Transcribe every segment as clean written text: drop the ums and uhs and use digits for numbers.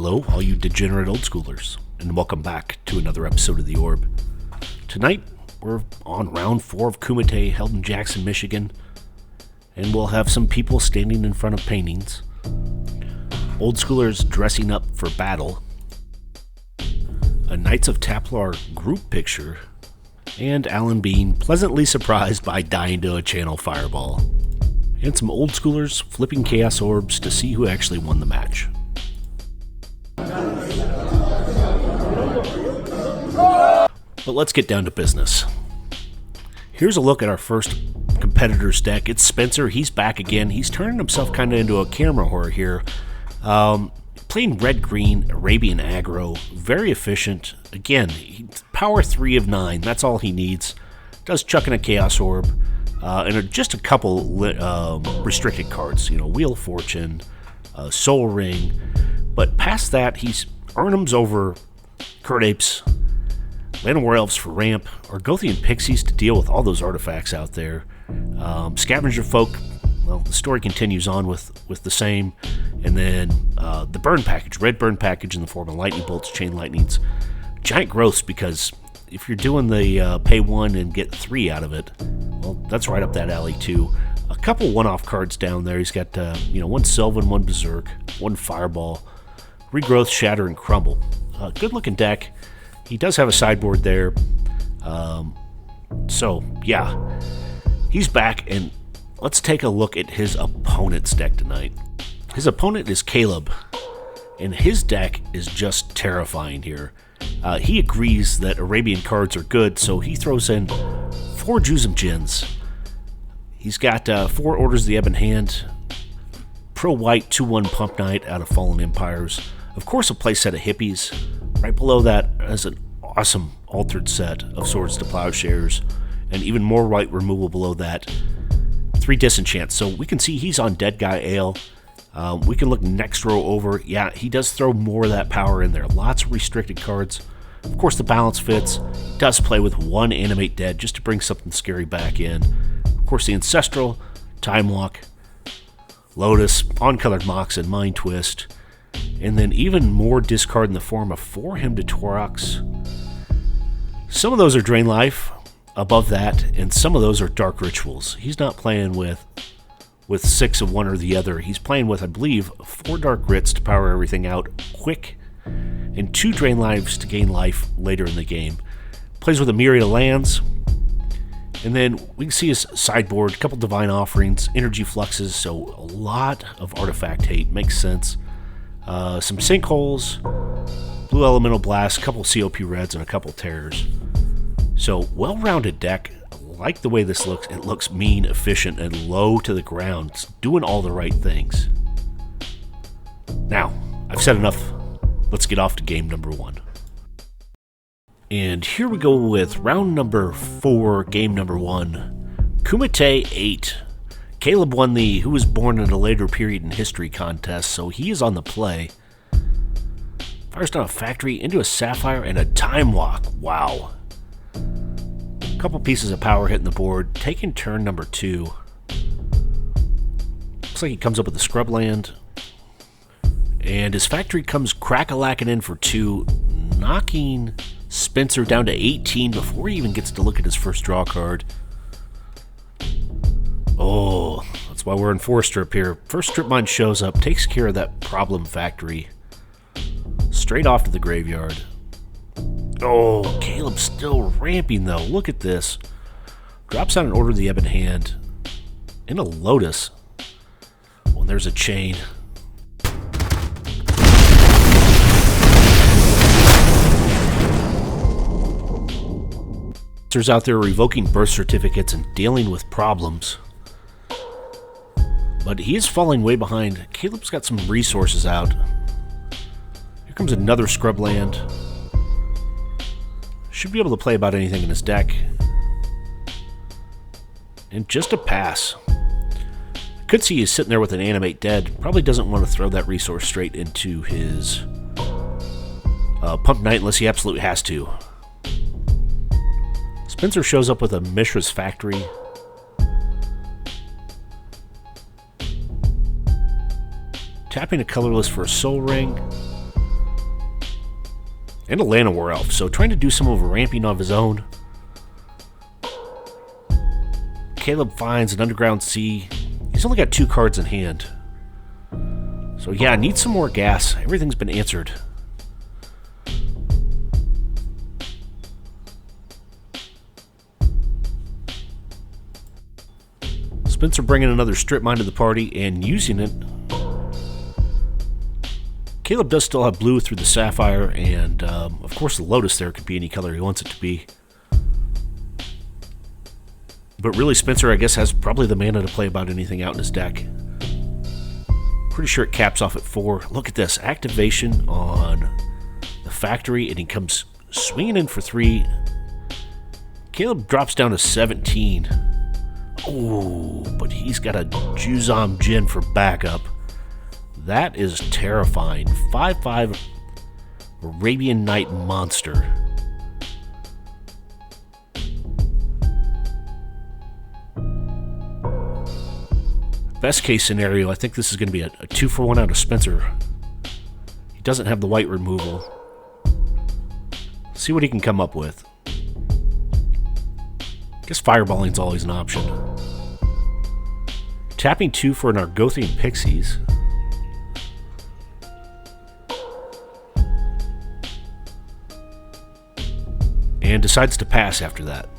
Hello, all you degenerate old schoolers, and welcome back to another episode of The Orb. Tonight, we're on round 4 of Kumite, held in Jackson, Michigan, and we'll have some people standing in front of paintings, old schoolers dressing up for battle, a Knights of Templar group picture, and Alan being pleasantly surprised by dying to a channel fireball, and some old schoolers flipping chaos orbs to see who actually won the match. But let's get down to business. Here's a look at our first competitor's deck. It's Spencer. He's back again. He's turning himself kind of into a camera whore here. Playing red-green, Arabian Aggro. Very efficient. Again, power 3 of 9. That's all he needs. Does chuck in a Chaos Orb. And just a couple restricted cards. Wheel of Fortune, Soul Ring. But past that, he's Arnhem's over Kurt Apes, Land of War Elves for ramp, Argothian Pixies to deal with all those artifacts out there. Scavenger Folk, well, the story continues on with the same. And then the burn package, red burn package in the form of lightning bolts, chain lightnings, giant growths, because if you're doing the pay 1 and get 3 out of it, well, that's right up that alley too. A couple one-off cards down there. He's got one Sylvan, one Berserk, one Fireball, Regrowth, Shatter, and Crumble. Good-looking deck. He does have a sideboard there. So, yeah. He's back, and let's take a look at his opponent's deck tonight. His opponent is Caleb, and his deck is just terrifying here. He agrees that Arabian cards are good, so he throws in 4 Juzum Djinns. He's got 4 Orders of the Ebon Hand, Pro-White 2-1 Pump Knight out of Fallen Empires. Of course, a playset of Hippies. Right below that is an awesome altered set of Swords to Plowshares, and even more white removal below that. 3 Disenchants, so we can see he's on Dead Guy Ale. We can look next row over. Yeah, he does throw more of that power in there. Lots of restricted cards. Of course, the balance fits. He does play with 1 Animate Dead just to bring something scary back in. Of course, the Ancestral, Time Walk, Lotus, On-Colored Mox, and Mind Twist. And then even more discard in the form of 4 Hymn to Torox. Some of those are Drain Life above that, and some of those are Dark Rituals. He's not playing with 6 of one or the other. He's playing with, I believe, 4 Dark Grits to power everything out quick, and 2 Drain Lives to gain life later in the game. Plays with a myriad of lands. And then we can see his sideboard, a couple Divine Offerings, Energy Fluxes, so a lot of artifact hate. Makes sense. Some Sinkholes, Blue Elemental Blast, a couple COP Reds, and a couple Terrors. So, well-rounded deck. I like the way this looks. It looks mean, efficient, and low to the ground. It's doing all the right things. Now, I've said enough. Let's get off to game number 1. And here we go with round number 4, game number 1. Kumite 8. Caleb won the Who Was Born in a Later Period in History contest, so he is on the play. Fires down a Factory, into a Sapphire, and a Time Walk. Wow. A couple pieces of power hitting the board, taking turn number 2. Looks like he comes up with a Scrubland. And his Factory comes crack-a-lacking in for 2, knocking Spencer down to 18 before he even gets to look at his first draw card. Oh, that's why we're in 4 strip here. First strip mine shows up, takes care of that problem Factory. Straight off to the graveyard. Oh, Caleb's still ramping though. Look at this. Drops out an Order of the Ebon Hand. In a Lotus. Oh, and there's a chain. Monsters out there revoking birth certificates and dealing with problems. But he is falling way behind. Caleb's got some resources out. Here comes another Scrubland. Should be able to play about anything in his deck. And just a pass. Could see he's sitting there with an Animate Dead. Probably doesn't want to throw that resource straight into his Pump Knight unless he absolutely has to. Spencer shows up with a Mishra's Factory. Tapping a colorless for a Soul Ring. And a Llanowar Elf, so trying to do some over-ramping of his own. Caleb finds an Underground Sea. He's only got 2 cards in hand. So yeah, needs some more gas. Everything's been answered. Spencer bringing another Strip Mine to the party and using it. Caleb does still have blue through the Sapphire, and of course the Lotus there could be any color he wants it to be. But really, Spencer, I guess, has probably the mana to play about anything out in his deck. Pretty sure it caps off at 4. Look at this. Activation on the Factory, and he comes swinging in for 3. Caleb drops down to 17. Oh, but he's got a Juzam Jin for backup. That is terrifying. 5/5 Arabian Night Monster. Best case scenario, I think this is going to be a 2-for-1 out of Spencer. He doesn't have the white removal. See what he can come up with. I guess fireballing's always an option. Tapping 2 for an Argothian Pixies. And decides to pass after that.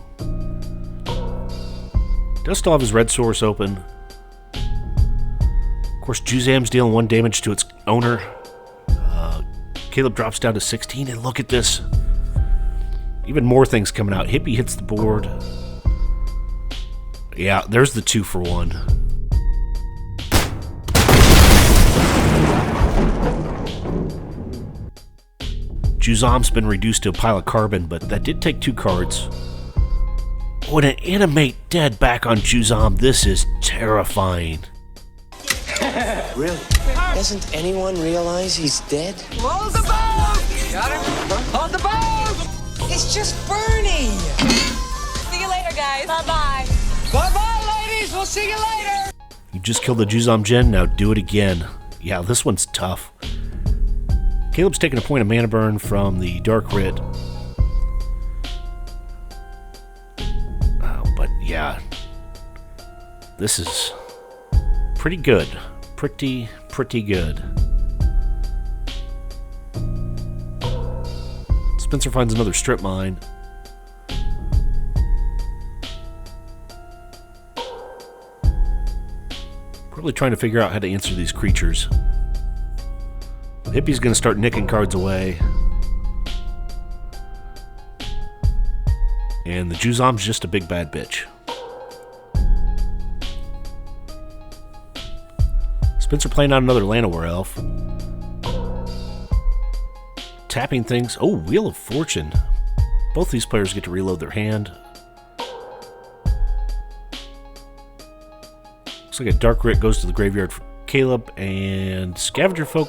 Does still have his red source open. Of course, Juzam's dealing 1 damage to its owner. Caleb drops down to 16, and look at this. Even more things coming out. Hippie hits the board. Yeah, there's the 2-for-1. Juzam's been reduced to a pile of carbon, but that did take 2 cards. Oh, and an Animate Dead back on Juzam. This is terrifying. Really? Doesn't anyone realize he's dead? Hold the boat! Got him? Hold the boat! It's just Bernie! See you later, guys. Bye-bye. Bye-bye, ladies! We'll see you later! You just killed the Juzam Gen, now do it again. Yeah, this one's tough. Caleb's taking a point of mana burn from the Dark Writ. But yeah, this is pretty good. Pretty good. Spencer finds another Strip Mine. Probably trying to figure out how to answer these creatures. Hippie's going to start nicking cards away. And the Juzam's just a big bad bitch. Spencer playing out another Llanowar Elf. Tapping things. Oh, Wheel of Fortune. Both these players get to reload their hand. Looks like a Dark Writ goes to the graveyard for Caleb, and Scavenger Folk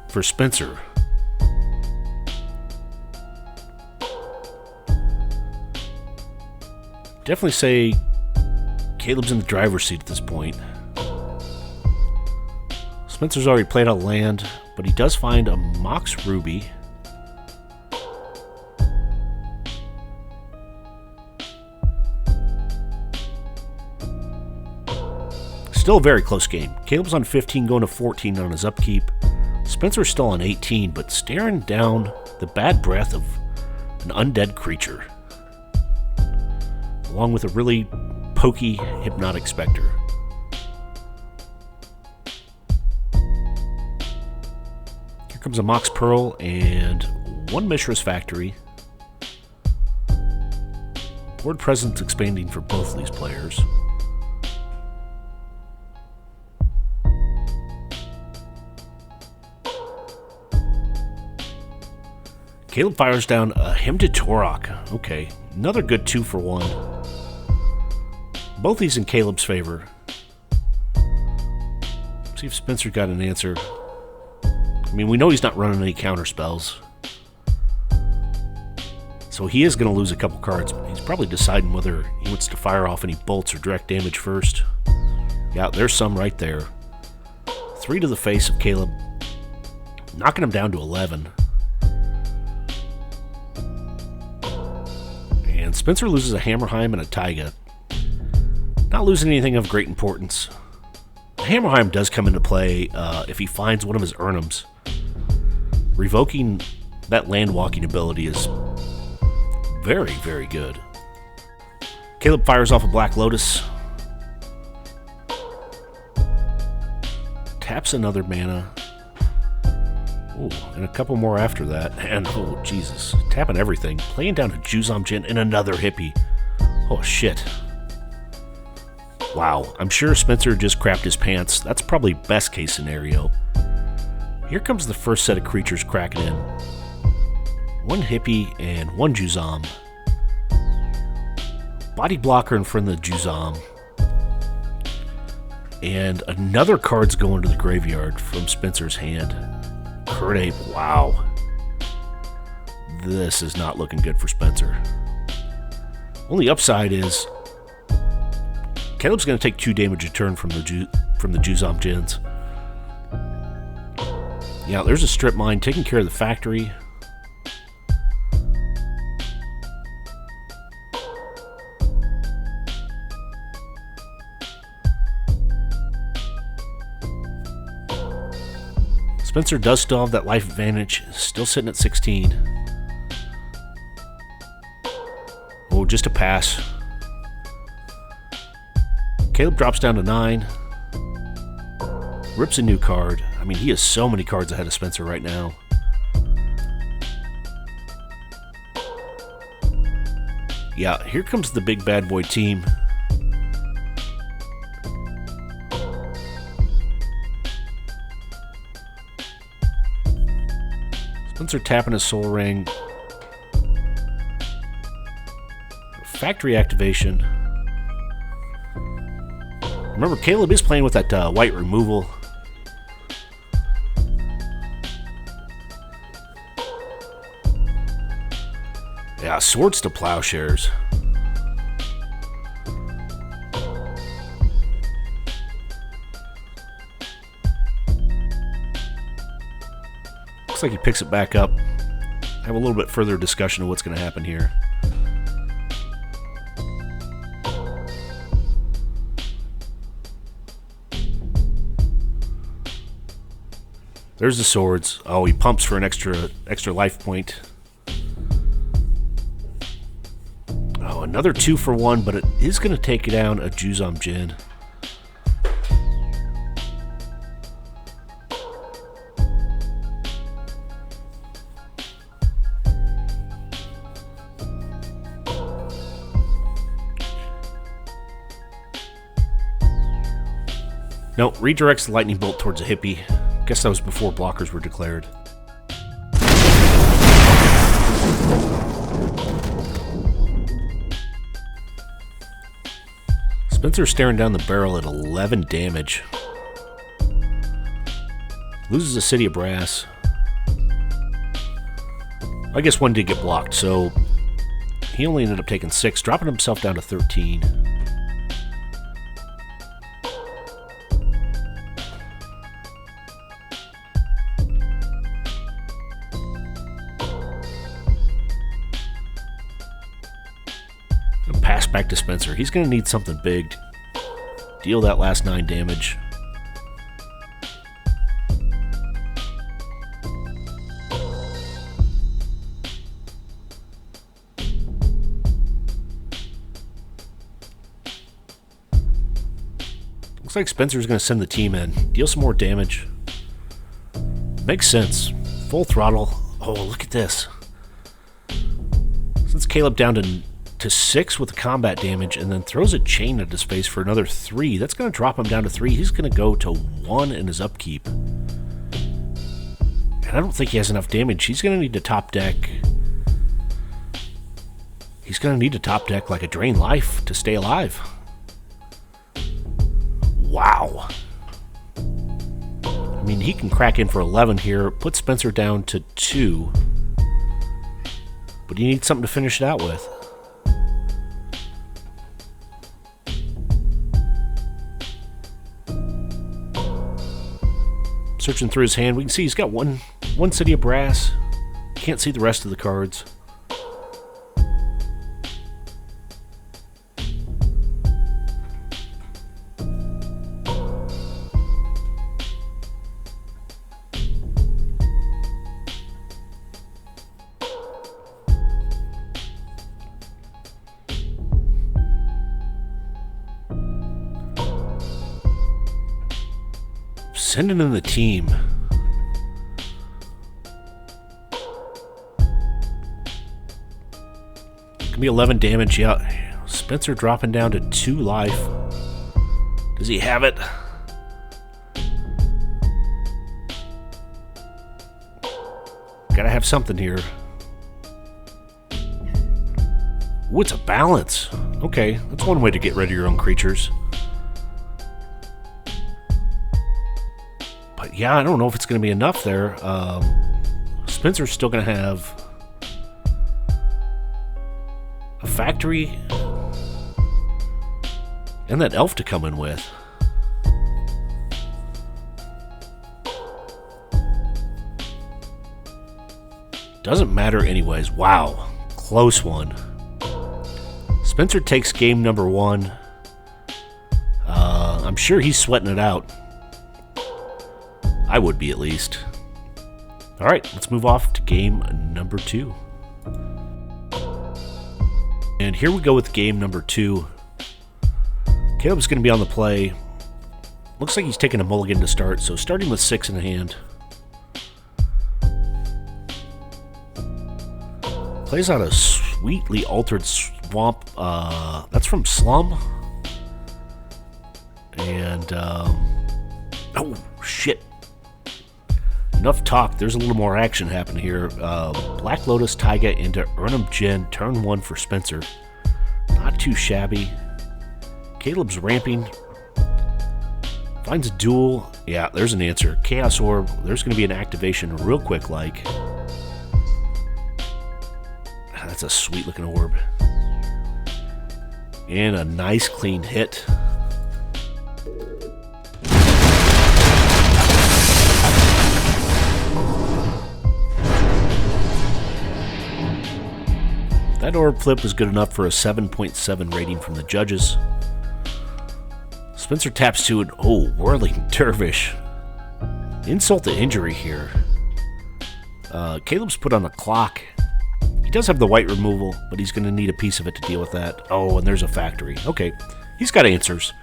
for Spencer. Definitely say Caleb's in the driver's seat at this point. Spencer's already played out land, but he does find a Mox Ruby. Still a very close game. Caleb's on 15, going to 14 on his upkeep. Spencer's still on 18, but staring down the bad breath of an undead creature, along with a really pokey Hypnotic Spectre. Here comes a Mox Pearl and 1 Mishra's Factory. Board presence expanding for both of these players. Caleb fires down a Hymn to Torok. Okay, another good 2-for-1. Both these in Caleb's favor. See if Spencer got an answer. I mean, we know he's not running any counter spells, so he is going to lose a couple cards, but he's probably deciding whether he wants to fire off any bolts or direct damage first. Yeah, there's some right there. 3 to the face of Caleb. knocking him down to 11. And Spencer loses a Hammerheim and a Taiga. Not losing anything of great importance. Hammerheim does come into play if he finds one of his Urnums. Revoking that land walking ability is very, very good. Caleb fires off a Black Lotus. Taps another mana. Ooh, and a couple more after that. And, oh, Jesus. Tapping everything. Playing down a Juzam Jin and another Hippie. Oh, shit. Wow. I'm sure Spencer just crapped his pants. That's probably best case scenario. Here comes the first set of creatures cracking in. One Hippie and one Juzam. Body blocker in front of the Juzam. And another card's going to the graveyard from Spencer's hand. Kurt Ape, wow. This is not looking good for Spencer. Only upside is Caleb's going to take 2 damage a turn from the Juzam Jins. Yeah, there's a strip mine taking care of the factory. Spencer does still have that life advantage, still sitting at 16. Oh, just a pass. Caleb drops down to 9. Rips a new card. I mean, he has so many cards ahead of Spencer right now. Yeah, here comes the big bad boy team. Spencer tapping his Soul Ring. Factory activation. Remember, Caleb is playing with that white removal. Yeah, Swords to Plowshares. Looks like he picks it back up. Have a little bit further discussion of what's going to happen here. There's the swords. Oh, he pumps for an extra life point. Oh, another 2 for 1, but it is going to take down a Juzam Jin. No, redirects the lightning bolt towards a Hippie. Guess that was before blockers were declared. Spencer's staring down the barrel at 11 damage. Loses a City of Brass. I guess one did get blocked, so he only ended up taking 6, dropping himself down to 13. Pass back to Spencer. He's going to need something big to deal that last 9 damage. Looks like Spencer's going to send the team in. Deal some more damage. Makes sense. Full throttle. Oh, look at this. Since Caleb down to 6 with the combat damage and then throws a chain into space for another 3. That's going to drop him down to 3. He's going to go to 1 in his upkeep. And I don't think he has enough damage. He's going to need to top deck. He's going to need to top deck like a Drain Life to stay alive. Wow. I mean, he can crack in for 11 here. Put Spencer down to 2. But he needs something to finish it out with. Searching through his hand, we can see he's got one city of brass. Can't see the rest of the cards. Sending in the team. Gonna be 11 damage. Yeah, Spencer dropping down to 2 life. Does he have it? Gotta have something here. Ooh, it's a balance. Okay, that's one way to get rid of your own creatures. But yeah, I don't know if it's going to be enough there. Spencer's still going to have a factory and that elf to come in with. Doesn't matter anyways. Wow, close one. Spencer takes game number 1. I'm sure he's sweating it out. I would be, at least. Alright, let's move off to game number 2. And here we go with game number 2. Caleb's going to be on the play. Looks like he's taking a mulligan to start, so starting with 6 in hand. Plays out a sweetly altered swamp. That's from Slum. And, oh, shit. Enough talk. There's a little more action happening here. Black Lotus Taiga into Urnum Jin. Turn 1 for Spencer. Not too shabby. Caleb's ramping. Finds a duel. Yeah, there's an answer. Chaos Orb. There's going to be an activation real quick like. That's a sweet looking orb. And a nice clean hit. That orb flip was good enough for a 7.7 rating from the judges. Spencer taps to an Whirling Dervish. Insult to injury here. Caleb's put on a clock. He does have the white removal, but he's going to need a piece of it to deal with that. Oh, and there's a factory. Okay, he's got answers.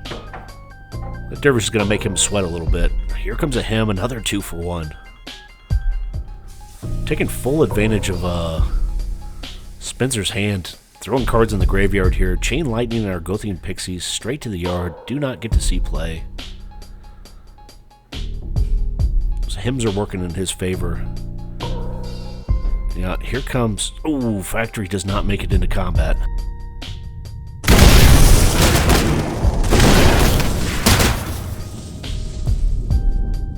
The Dervish is going to make him sweat a little bit. Here comes a him, another 2 for 1. Taking full advantage of Spencer's hand. Throwing cards in the graveyard here. Chain Lightning and Argothian Pixies straight to the yard. Do not get to see play. Those hymns are working in his favor. Yeah, here comes... Oh, Factory does not make it into combat.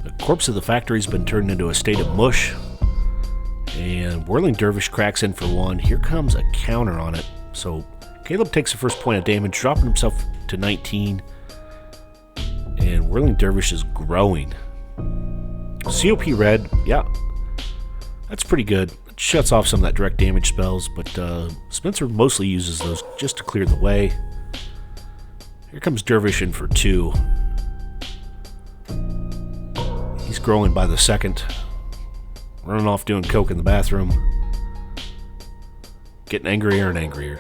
The corpse of the Factory's been turned into a state of mush. And Whirling Dervish cracks in for 1. Here comes a counter on it. So Caleb takes the first point of damage, dropping himself to 19. And Whirling Dervish is growing. COP red, yeah. That's pretty good. It shuts off some of that direct damage spells, but Spencer mostly uses those just to clear the way. Here comes Dervish in for 2. He's growing by the second. Running off doing coke in the bathroom. Getting angrier and angrier.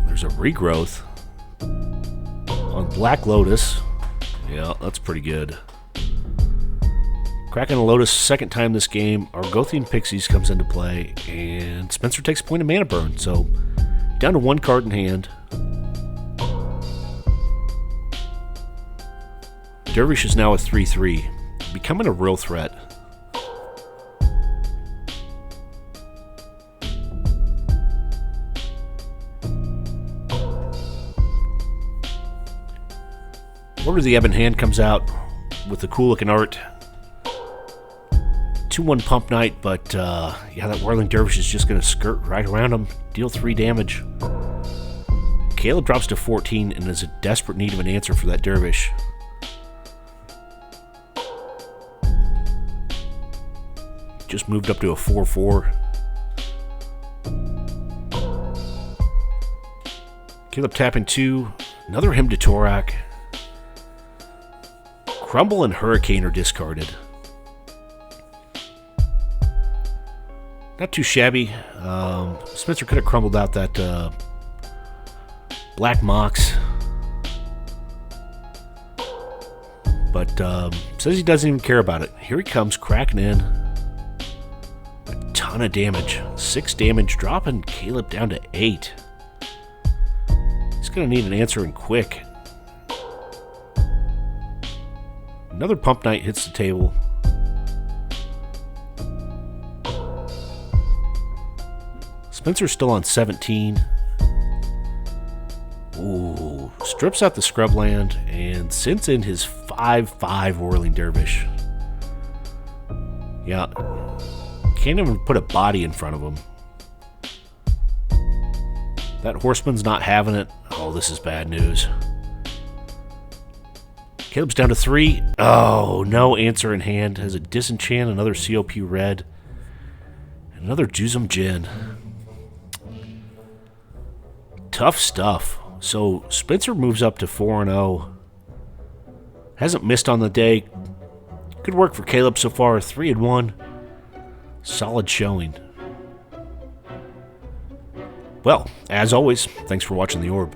There's a regrowth on Black Lotus. Yeah, that's pretty good. Cracking a Lotus second time this game. Argothian Pixies comes into play. And Spencer takes a point of mana burn. So down to 1 card in hand. Dervish is now a 3/3, becoming a real threat. Order of the Ebon Hand comes out with the cool looking art. 2/1 Pump Knight, but yeah, that Whirling Dervish is just going to skirt right around him, deal 3 damage. Caleb drops to 14 and is in desperate need of an answer for that dervish. Just moved up to a 4-4. Caleb tapping 2. Another Hymn to Torak. Crumble and Hurricane are discarded. Not too shabby. Spencer could have crumbled out that Black Mox. But says he doesn't even care about it. Here he comes, cracking in. A ton of damage. 6 damage, dropping Caleb down to 8. He's going to need an answer and quick. Another Pump Knight hits the table. Spencer's still on 17. Ooh, strips out the Scrubland and sends in his 5/5 Whirling Dervish. Yeah, can't even put a body in front of him. That Horseman's not having it. Oh, this is bad news. Caleb's down to 3. Oh, no answer in hand. Has a Disenchant, another COP Red, and another Juzum Jin. Tough stuff. So Spencer moves up to 4-0. Hasn't missed on the day. Good work for Caleb so far. 3-1. Solid showing. Well, as always, thanks for watching The Orb.